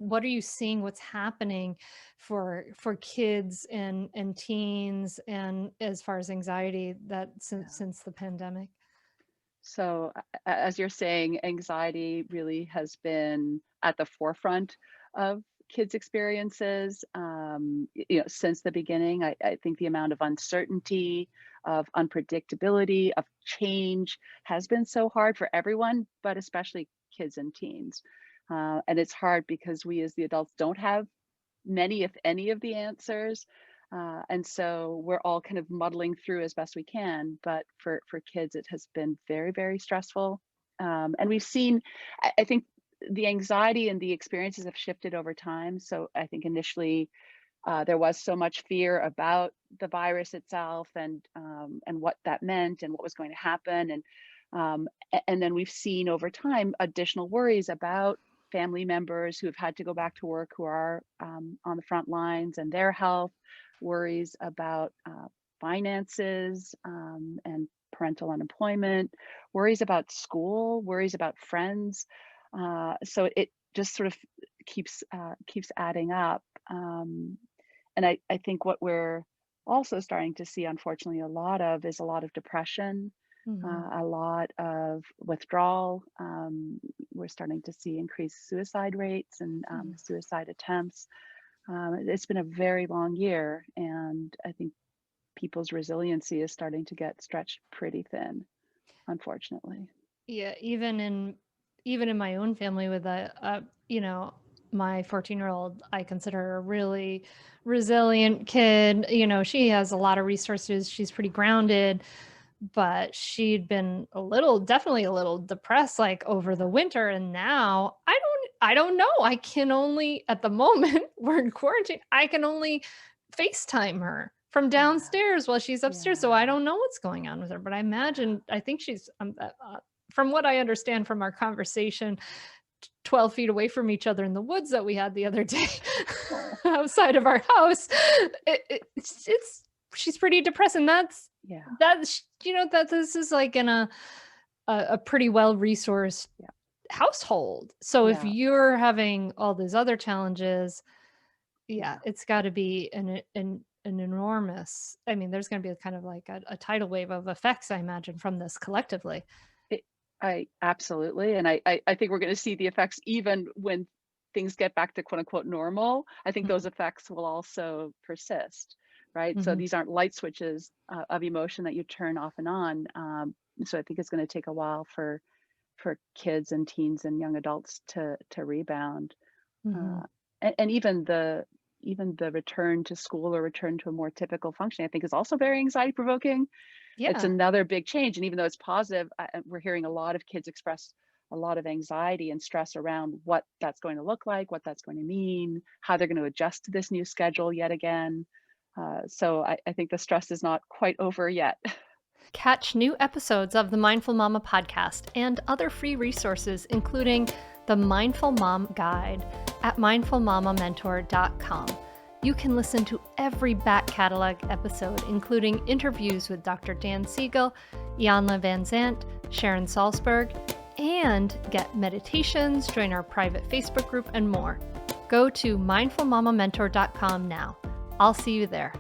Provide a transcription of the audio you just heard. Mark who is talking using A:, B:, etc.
A: what are you seeing? What's happening for kids and teens, and as far as anxiety that since the pandemic?
B: So, as you're saying, anxiety really has been at the forefront of kids' experiences, since the beginning. I think the amount of uncertainty, of unpredictability, of change has been so hard for everyone, but especially kids and teens. And it's hard because we as the adults don't have many, if any, of the answers. And so we're all kind of muddling through as best we can. But for kids, it has been very, very stressful. And we've seen, I think the anxiety and the experiences have shifted over time. So I think initially there was so much fear about the virus itself and what that meant and what was going to happen. And then we've seen over time additional worries about family members who have had to go back to work, who are on the front lines, and their health, worries about finances and parental unemployment, worries about school, worries about friends. So it just sort of keeps adding up. And I think what we're also starting to see, unfortunately, a lot of is a lot of depression,
A: Mhm.
B: a lot of withdrawal. We're starting to see increased suicide rates and
A: Mm.
B: suicide attempts. It's been a very long year, and I think people's resiliency is starting to get stretched pretty thin, unfortunately.
A: Yeah, even in my own family with my 14-year-old, I consider her a really resilient kid. She has a lot of resources. She's pretty grounded, but she'd been definitely a little depressed like over the
B: Yeah,
A: winter, and now I don't know. I can only at the moment we're in quarantine, I can only FaceTime her from
B: yeah,
A: downstairs while she's upstairs, so I
B: yeah,
A: don't know what's going on with her, but
B: yeah.
A: I think she's from what I understand from our conversation, 12 feet away from each other in the woods that we had the other day
B: Oh,
A: outside of our house. It's she's pretty depressed, and
B: yeah,
A: that this is like in a pretty well-resourced
B: yeah,
A: household. So if
B: yeah,
A: you're having all these other challenges, yeah,
B: yeah.
A: it's gotta be an enormous. I mean, there's gonna be a kind of like a tidal wave of effects, I imagine, from this collectively.
B: It I absolutely, and I think we're gonna see the effects even when things get back to quote unquote "normal." I think those
A: Mhm,
B: effects will also persist, right? So
A: mhm,
B: these aren't light switches of emotion that you turn off and on. So I think it's gonna take a while for kids and teens and young adults to rebound.
A: mhm.
B: Uh, and even the return to school or return to a more typical function, I think is also very anxiety provoking. It's
A: Yeah.
B: another big change, and even though it's positive, we're hearing a lot of kids express a lot of anxiety and stress around what that's going to look like, what that's going to mean, how they're going to adjust to this new schedule yet again. So I think the stress is not quite over yet.
A: Catch new episodes of the Mindful Mama podcast and other free resources, including the Mindful Mom Guide at mindfulmamamentor.com. You can listen to every back catalog episode, including interviews with Dr. Dan Siegel, Janla Van Zant, Sharon Salzberg, and get meditations, join our private Facebook group, and more. Go to mindfulmamamentor.com now. I'll see you there.